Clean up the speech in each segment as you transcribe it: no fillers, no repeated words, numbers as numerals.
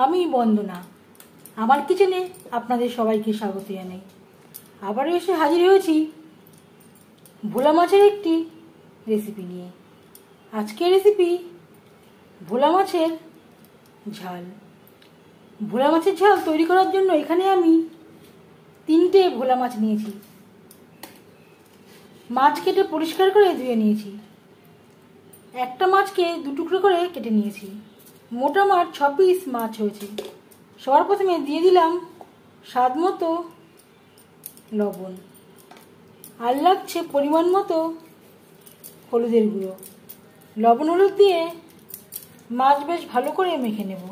আমি বন্দনা, আমার কিচেনে আপনাদের সবাইকে স্বাগত জানাই। আবারও এসে হাজির হয়েছি ভোলা মাছের একটি রেসিপি নিয়ে। আজকের রেসিপি ভোলা মাছের ঝাল। ভোলা মাছের ঝাল তৈরি করার জন্য এখানে আমি 3টে ভোলা মাছ নিয়েছি। মাছ কেটে পরিষ্কার করে ধুয়ে নিয়েছি। একটা মাছকে 2 টুকরো করে কেটে নিয়েছি। মোটা মাছ 6 পিস মাছ হয়েছে। সবার প্রথমে দিয়ে দিলাম স্বাদ মতো লবণ, আর লাগছে পরিমাণ মতো হলুদের গুঁড়ো। লবণ হলুদ দিয়ে মাছ বেশ ভালো করে মেখে নেব।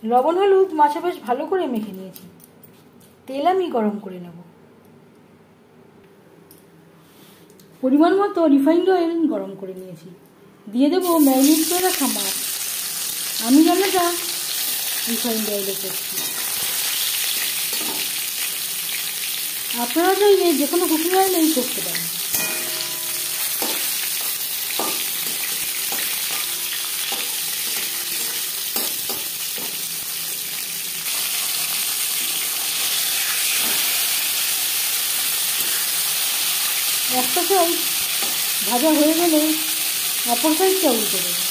লবণ হলুদ মাছে বেশ ভালো করে মেখে নিয়েছি। তেল আমি গরম করে নেব। পরিমাণ মতো রিফাইন্ড অয়েল গরম করে নিয়েছি। দিয়ে দেবো ম্যারিনেট করে রাখা মাছ। আমি রান্নাটা রিফাইন্ড অয়েলে করছি। আপনারা চাইলে যে কোনো কুকিং অয়েলেই করতে পারেন। একটা সাইড ভাজা হয়ে গেলে অপর সাইডটা উল্টে দেবো।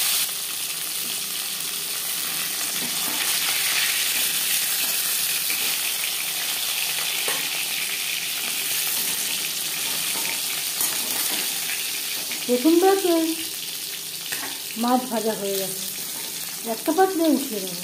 প্রথম ব্যাচে মাছ ভাজা হয়ে গেছে। একটা পাত্রে উঠিয়ে দেবো।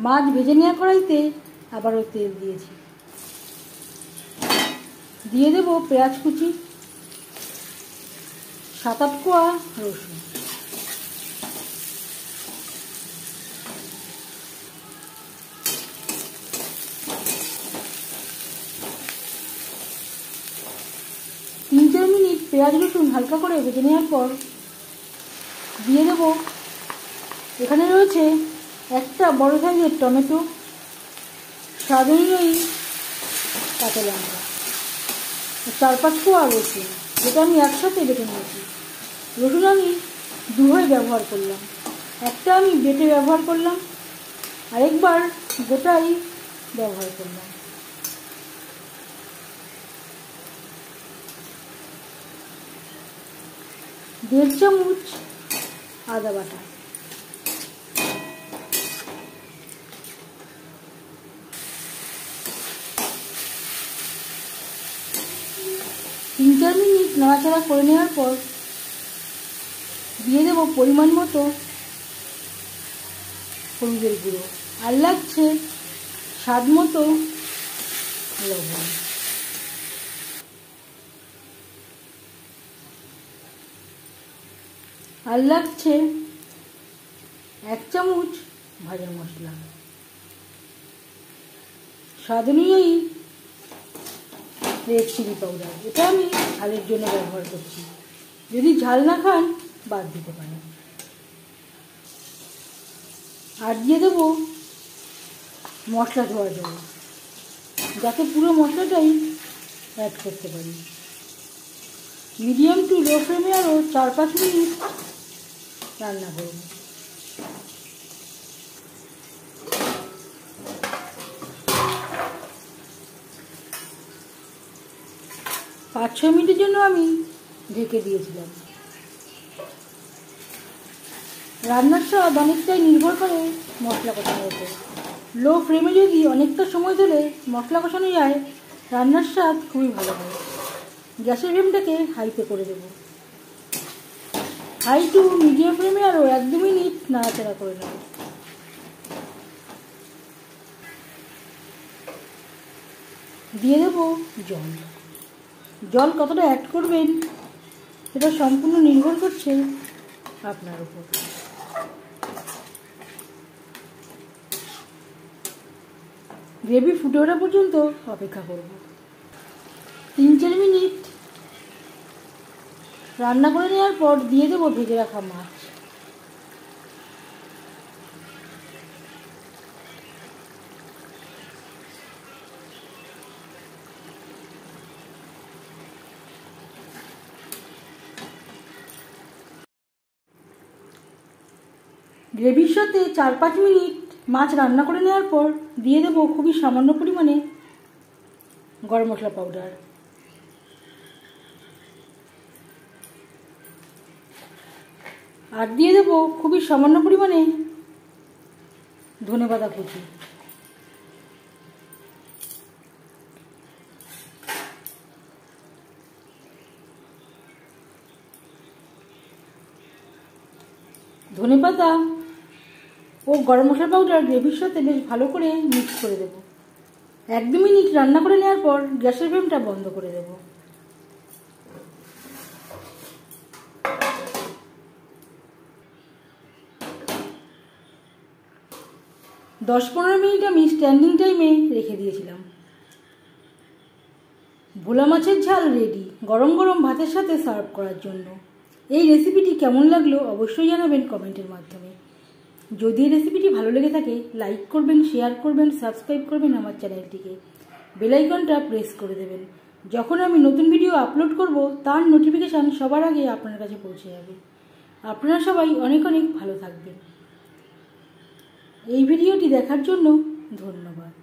মাছ ভেজে নেওয়া কড়াইতে আবারও তেল দিয়েছি। দিয়ে দেব পেঁয়াজ কুচি, 7-8 কোয়া রসুন, তিন 4 মিনিট পেঁয়াজ রসুন হালকা করে ভেজে নেওয়ার পর দিয়ে দেব, এখানে রয়েছে একটা বড় সাইজের টমেটো, স্বাদ অনুযায়ী কাঁচা লঙ্কা, 4-5 কোয়া রসুন, যেটা আমি একসাথে বেটে নিয়েছি। রসুন আমি 2 ভাগে ব্যবহার করলাম। একটা আমি বেটে ব্যবহার করলাম, আরেকবার গোটাই ব্যবহার করলাম। দেড় চামচ আদা বাটা, 3-4 মিনিট নাড়াচাড়া করে নেওয়ার পর দিয়ে দেব পরিমাণ মতো হলুদের গুঁড়ো, আর লাগছে স্বাদ মতো লবণ। আর লাগছে 1 চামচ ভাজা মশলা, স্বাদ অনুযায়ী রেড চিলি পাউডার। এটা আমি ঝালের জন্য ব্যবহার করছি। যদি ঝাল না খান বাদ দিতে পারেন। আর দিয়ে দেবো মশলা ধোয়া জল, যাতে পুরো মশলাটাই অ্যাড করতে পারি। মিডিয়াম টু লো ফ্লেমে আরও 4-5 মিনিট রান্না করব। 5-6 মিনিটের জন্য আমি ঢেকে দিয়েছিলাম। রান্নার স্বাদ অনেকটাই নির্ভর করে মশলা কষানোর উপর। লো ফ্লেমে যদি অনেকটা সময় ধরে মশলা কষানো যায়, রান্নার স্বাদ খুবই ভালো হয়। গ্যাসের ফ্লেমটাকে হাইতে করে দেব। হাই টু মিডিয়াম ফ্লেমে আরও 1-2 মিনিট নাড়াচাড়া করে নেব। দিয়ে দেবো জল। জল কতটা অ্যাড করবেন সেটা সম্পূর্ণ নির্ভর করছে আপনার উপর। গ্রেভি ফুটে ওঠা পর্যন্ত অপেক্ষা করব। 3-4 মিনিট রান্না করে নেওয়ার পর দিয়ে দেবো ভেজে রাখা মাছ। গ্রেভির সাথে 4-5 মিনিট মাছ রান্না করে নেওয়ার পর দিয়ে দেবো খুবই সামান্য পরিমাণে গরম মশলা পাউডার। আর দিয়ে দেবো খুবই সামান্য পরিমাণে ধনেপাতা কুচি। ধনেপাতা ও গরম মশলা পাউডার গ্রেভির সাথে বেশ ভালো করে মিক্স করে দেবো। 1-2 মিনিট রান্না করে নেওয়ার পর গ্যাসের ফ্লেমটা বন্ধ করে দেব। 10-15 মিনিট আমি স্ট্যান্ডিং টাইমে রেখে দিয়েছিলাম। ভোলা মাছের ঝাল রেডি গরম গরম ভাতের সাথে সার্ভ করার জন্য। এই রেসিপিটি কেমন লাগলো অবশ্যই জানাবেন কমেন্টের মাধ্যমে। যদি এই রেসিপিটি ভালো লেগে থাকে লাইক করবেন, শেয়ার করবেন, সাবস্ক্রাইব করবেন আমার চ্যানেলটিকে, বেল আইকনটা প্রেস করে দেবেন। যখন আমি নতুন ভিডিও আপলোড করব তার নোটিফিকেশান সবার আগে আপনার কাছে পৌঁছে যাবে। আপনারা সবাই অনেক অনেক ভালো থাকবেন। এই ভিডিওটি দেখার জন্য ধন্যবাদ।